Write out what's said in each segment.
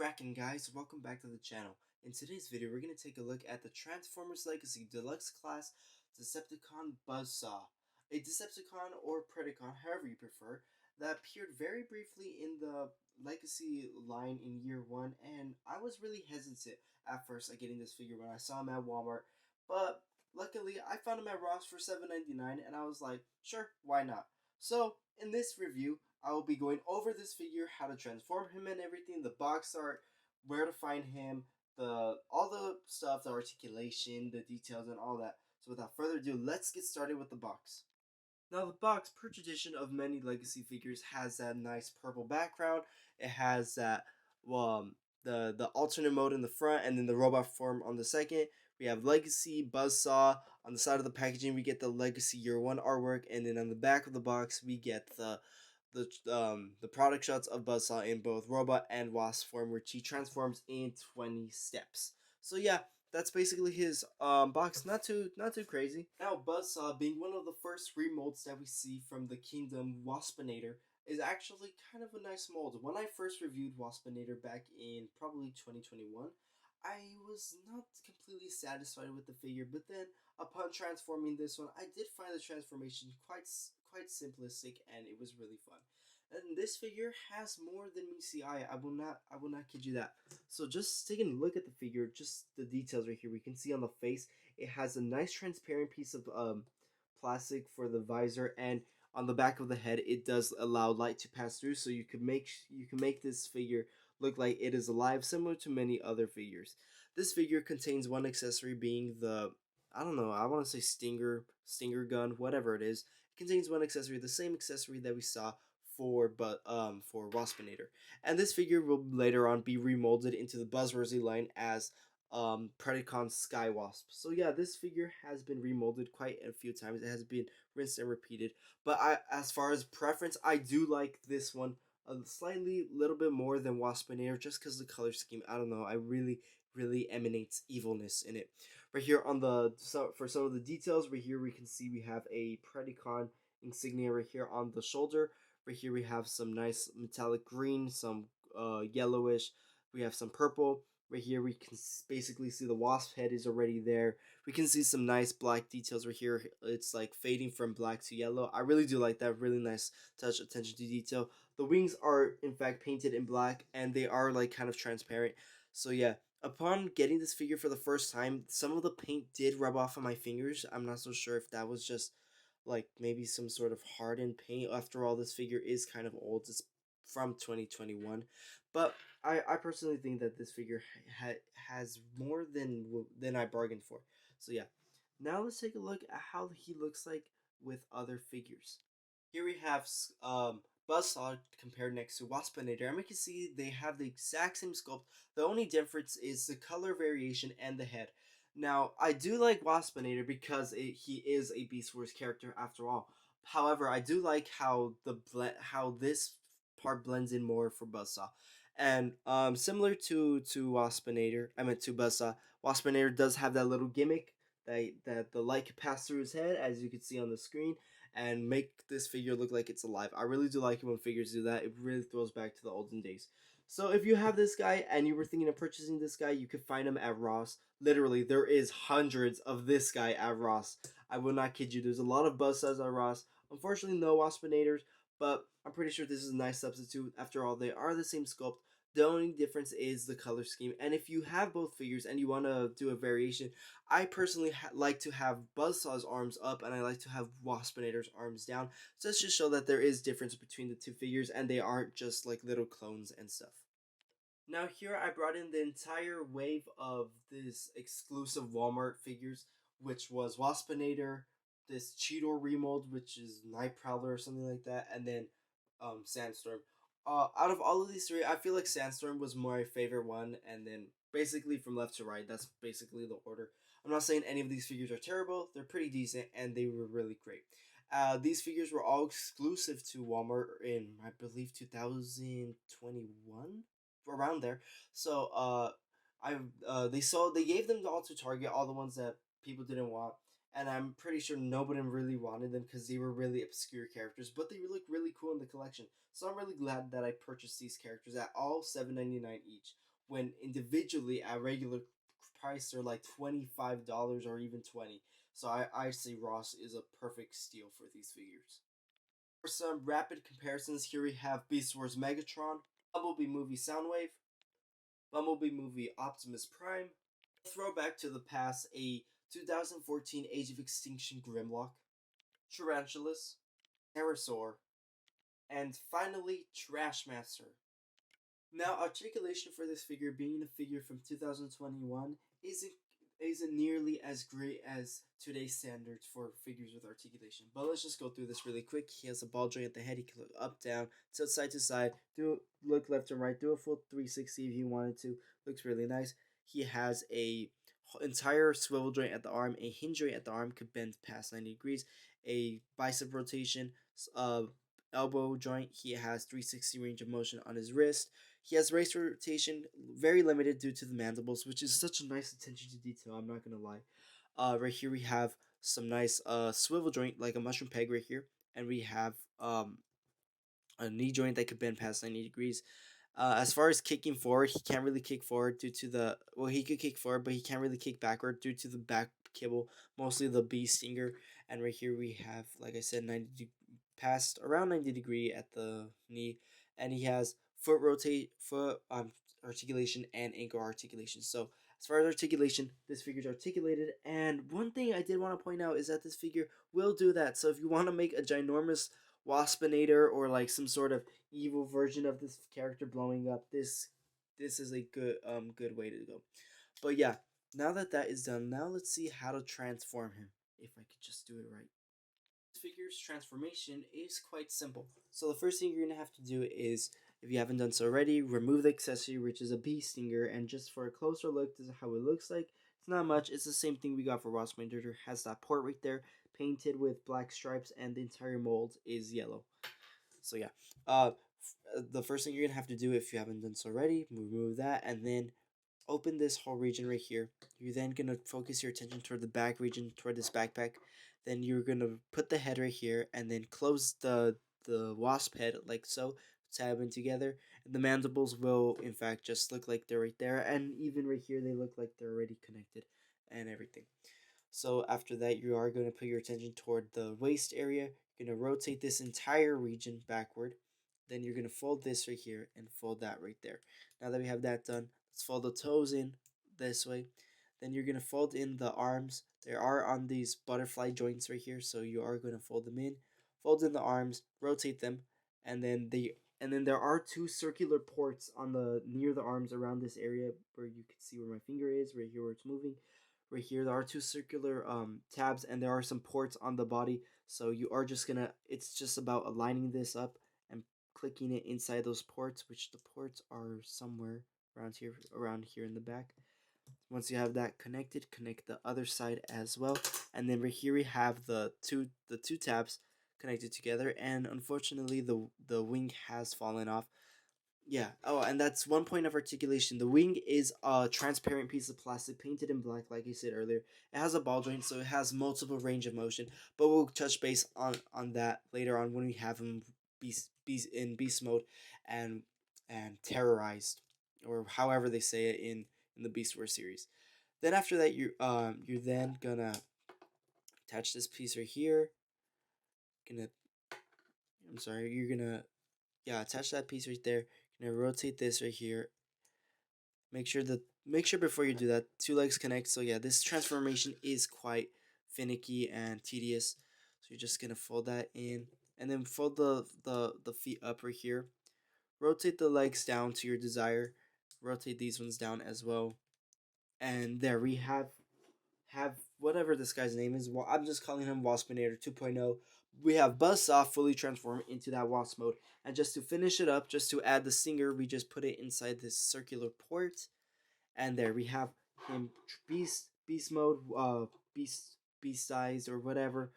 cracking, guys? Welcome back to the channel. In today's video, we're going to take a look at the Transformers Legacy Deluxe Class Decepticon Buzzsaw, a Decepticon or Predacon, however you prefer, that appeared very briefly in the Legacy line in year 1, and I was really hesitant at first at getting this figure when I saw him at Walmart, but luckily I found him at Ross for $7.99, and I was like, sure, why not? So, in this review, I will be going over this figure, how to transform him and everything, the box art, where to find him, the all the stuff, the articulation, the details, and all that. So without further ado, let's get started with the box. Now the box, per tradition of many legacy figures, has that nice purple background. It has that the alternate mode in the front, and then the robot form on the second. We have Legacy Buzzsaw on the side of the packaging. We get the Legacy Year One artwork, and then on the back of the box we get the product shots of Buzzsaw in both robot and wasp form, which he transforms in 20 steps. So yeah, that's basically his box. Not too crazy. Now Buzzsaw, being one of the first remolds that we see from the Kingdom Waspinator, is actually kind of a nice mold. When I first reviewed Waspinator back in probably 2021, I was not completely satisfied with the figure, but then upon transforming this one, I did find the transformation quite simplistic, and it was really fun. And this figure has more than meets the eye. I will not kid you that. So just taking a look at the figure, just the details right here, we can see on the face, it has a nice transparent piece of plastic for the visor, and on the back of the head, it does allow light to pass through, so you can make this figure look like it is alive, similar to many other figures. This figure contains one accessory, being the, I don't know, I want to say stinger gun, whatever it is. It contains one accessory, the same accessory that we saw for Waspinator. And this figure will later on be remolded into the Buzzworthy line as Predacon Sky Wasp. So yeah, this figure has been remolded quite a few times. It has been rinsed and repeated. But as far as preference, I do like this one a slightly little bit more than Waspinator, just because the color scheme, I don't know, I really emanates evilness in it. Right here on the, so for some of the details, right here we can see we have a Predacon insignia right here on the shoulder. Right here we have some nice metallic green, some yellowish. We have some purple. Right here we can basically see the wasp head is already there. We can see some nice black details right here. It's like fading from black to yellow. I really do like that. Really nice touch, attention to detail. The wings are in fact painted in black, and they are like kind of transparent. So yeah, upon getting this figure for the first time, some of the paint did rub off on my fingers. I'm not so sure if that was just like maybe some sort of hardened paint. After all, this figure is kind of old. It's from 2021, but I personally think that this figure has more than I bargained for. So yeah, now let's take a look at how he looks like with other figures. Here we have Buzzsaw compared next to Waspinator, and we can see they have the exact same sculpt. The only difference is the color variation and the head. Now, I do like Waspinator because he is a Beast Wars character after all. However, I do like how how this part blends in more for Buzzsaw. And similar to Waspinator, I meant to Buzzsaw, Waspinator does have that little gimmick that the light can pass through his head, as you can see on the screen, and make this figure look like it's alive. I really do like it when figures do that. It really throws back to the olden days. So if you have this guy and you were thinking of purchasing this guy, you could find him at Ross. Literally, there is hundreds of this guy at Ross. I will not kid you. There's a lot of Buzzsaws at Ross. Unfortunately, no Waspinators, but I'm pretty sure this is a nice substitute. After all, they are the same sculpt. The only difference is the color scheme. And if you have both figures and you want to do a variation, I personally like to have Buzzsaw's arms up, and I like to have Waspinator's arms down. So let's just show that there is difference between the two figures, and they aren't just like little clones and stuff. Now here I brought in the entire wave of this exclusive Walmart figures, which was Waspinator, this Cheetor remold, which is Night Prowler or something like that, and then Sandstorm. Out of all of these three, I feel like Sandstorm was my favorite one, and then basically from left to right, that's basically the order. I'm not saying any of these figures are terrible, they're pretty decent, and they were really great. These figures were all exclusive to Walmart in, I believe, 2021, around there. So they gave them all to Target, all the ones that people didn't want, and I'm pretty sure nobody really wanted them because they were really obscure characters, but they look really cool in the collection. So I'm really glad that I purchased these characters at all $7.99 each. when individually at regular price they're like $25 or even 20. So I say Ross is a perfect steal for these figures. For some rapid comparisons, here we have Beast Wars Megatron, Bumblebee movie Soundwave, Bumblebee movie Optimus Prime, throwback to the past, a 2014 Age of Extinction Grimlock, Tarantulas, Pterosaur, and finally Trashmaster. Now, articulation for this figure, being a figure from 2021, isn't nearly as great as today's standards for figures with articulation. But let's just go through this really quick. He has a ball joint at the head. He can look up, down, tilt side to side, look left and right, do a full 360 if you wanted to. Looks really nice. He has a entire swivel joint at the arm, a hinge joint at the arm, could bend past 90 degrees, a bicep rotation, elbow joint. He has 360 range of motion on his wrist. He has race rotation, very limited due to the mandibles, which is such a nice attention to detail. I'm not gonna lie. Right here we have some nice swivel joint like a mushroom peg right here, and we have a knee joint that could bend past 90 degrees. As far as kicking forward, he can't really kick forward due to the he could kick forward, but he can't really kick backward due to the back kibble, mostly the bee stinger. And right here we have, like I said, past around 90 degree at the knee, and he has foot articulation and ankle articulation. So as far as articulation, this figure's articulated. And one thing I did want to point out is that this figure will do that. So if you want to make a ginormous Waspinator or like some sort of evil version of this character blowing up, this is a good way to go. But yeah, now that that is done, now let's see how to transform him, if I could just do it right. This figure's transformation is quite simple. So the first thing you're gonna have to do is, if you haven't done so already, remove the accessory, which is a bee stinger. And just for a closer look, this is how it looks like. It's not much. It's the same thing we got for Ross Mandator. Has that port right there, painted with black stripes, and the entire mold is yellow. So yeah, the first thing you're gonna have to do, if you haven't done so already, remove that, and then open this whole region right here. You're then gonna focus your attention toward the back region, toward this backpack. Then you're gonna put the head right here, and then close the wasp head like so, tab them together. And the mandibles will in fact just look like they're right there, and even right here they look like they're already connected and everything. So after that, you are going to put your attention toward the waist area. You're going to rotate this entire region backward. Then you're going to fold this right here and fold that right there. Now that we have that done, let's fold the toes in this way. Then you're going to fold in the arms. They are on these butterfly joints right here, so you are going to fold them in. Fold in the arms, rotate them, and then there are two circular ports on the near the arms around this area where you can see where my finger is, right here where it's moving. Right here there are two circular tabs, and there are some ports on the body, so you are just gonna, it's just about aligning this up and clicking it inside those ports, which the ports are somewhere around here in the back. Once you have that connected, connect the other side as well, and then right here we have the two tabs connected together. And unfortunately the wing has fallen off. Yeah. Oh, and that's one point of articulation. The wing is a transparent piece of plastic painted in black, like I said earlier. It has a ball joint, so it has multiple range of motion. But we'll touch base on that later on when we have him in beast mode and terrorized, or however they say it in the Beast Wars series. Then after that, you're then gonna attach this piece right here. Gonna I'm sorry. You're gonna attach that piece right there. Gonna rotate this right here. Make sure before you do that, two legs connect. So yeah, this transformation is quite finicky and tedious. So you're just gonna fold that in, and then fold the feet up right here. Rotate the legs down to your desire. Rotate these ones down as well. And there we have whatever this guy's name is. Well, I'm just calling him Waspinator 2.0. We have Buzzsaw fully transformed into that Wasp mode. And just to finish it up, just to add the stinger, we just put it inside this circular port. And there we have him beast mode, beast size or whatever.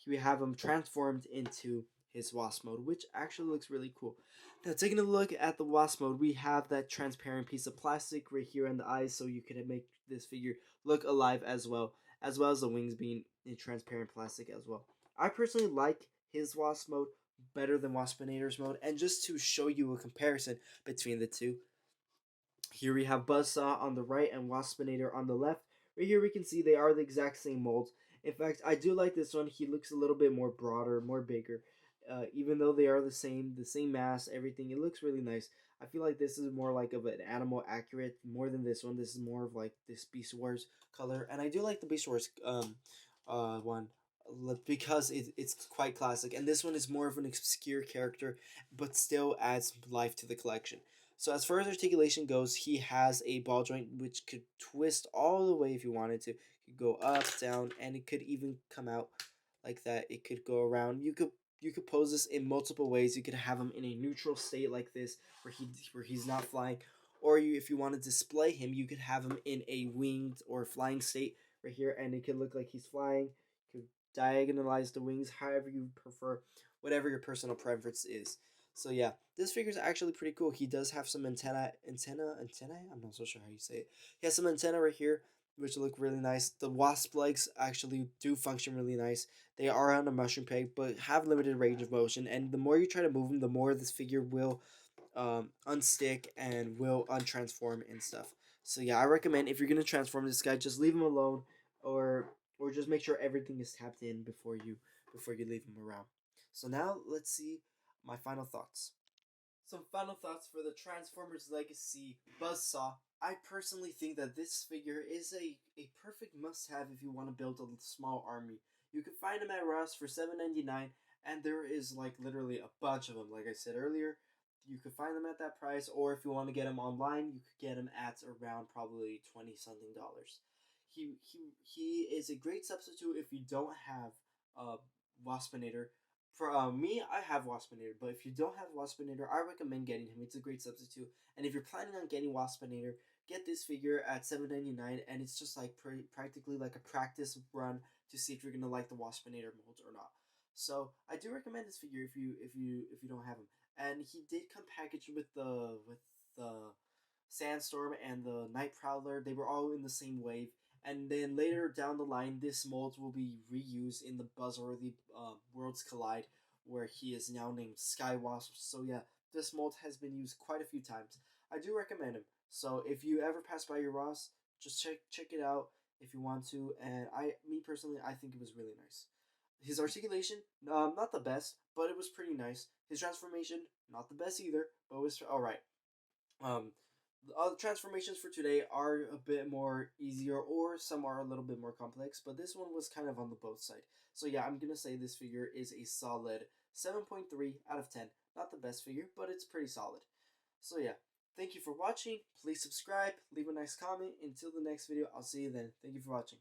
We have him transformed into his Wasp mode, which actually looks really cool. Now, taking a look at the Wasp mode, we have that transparent piece of plastic right here in the eyes, so you can make this figure look alive as well as the wings being in transparent plastic as well. I personally like his Wasp mode better than Waspinator's mode, and just to show you a comparison between the two, Here we have Buzzsaw on the right and Waspinator on the left. Right here we can see they are the exact same molds. In fact, I do like this one. He looks a little bit more broader, more bigger. Even though they are the same mass, everything, it looks really nice. I feel like this is more like of an animal accurate more than this one. This is more of like this Beast Wars color, and I do like the Beast Wars one because it's quite classic, and this one is more of an obscure character, but still adds life to the collection. So as far as articulation goes, he has a ball joint which could twist all the way if you wanted to. It could go up, down, and it could even come out like that. It could go around. You could pose this in multiple ways. You could have him in a neutral state like this, where he's not flying, or if you want to display him, you could have him in a winged or flying state right here, and it could look like he's flying. You could diagonalize the wings, however you prefer, whatever your personal preference is. So yeah, this figure is actually pretty cool. He does have some antennae. I'm not so sure how you say it. He has some antenna right here, which look really nice. The wasp legs actually do function really nice. They are on a mushroom peg, but have limited range of motion. And the more you try to move them, the more this figure will unstick and will untransform and stuff. So yeah, I recommend if you're gonna transform this guy, just leave him alone, or just make sure everything is tapped in before you leave him around. So now let's see my final thoughts. Some final thoughts for the Transformers Legacy Buzzsaw. I personally think that this figure is a perfect must-have if you want to build a small army. You can find him at Ross for $7.99, and there is like literally a bunch of them. Like I said earlier, you could find them at that price, or if you want to get them online, you could get them at around probably 20 something dollars. He is a great substitute if you don't have a Waspinator. For me, I have Waspinator, but if you don't have Waspinator, I recommend getting him. It's a great substitute. And if you're planning on getting Waspinator, get this figure at $7.99, and it's just like practically like a practice run to see if you're gonna like the Waspinator mold or not. So I do recommend this figure if you don't have him. And he did come packaged with the Sandstorm and the Night Prowler. They were all in the same wave. And then later down the line, this mold will be reused in the Buzzworthy Worlds Collide, where he is now named Skywasp. So yeah, this mold has been used quite a few times. I do recommend him. So if you ever pass by your Ross, just check it out if you want to. And me personally, I think it was really nice. His articulation, not the best, but it was pretty nice. His transformation, not the best either, but it was all right. Um, the transformations for today are a bit more easier, or some are a little bit more complex, but this one was kind of on the both side. So yeah, I'm gonna say this figure is a solid 7.3 out of 10. Not the best figure, but it's pretty solid. So yeah, thank you for watching. Please subscribe, leave a nice comment. Until the next video, I'll see you then. Thank you for watching.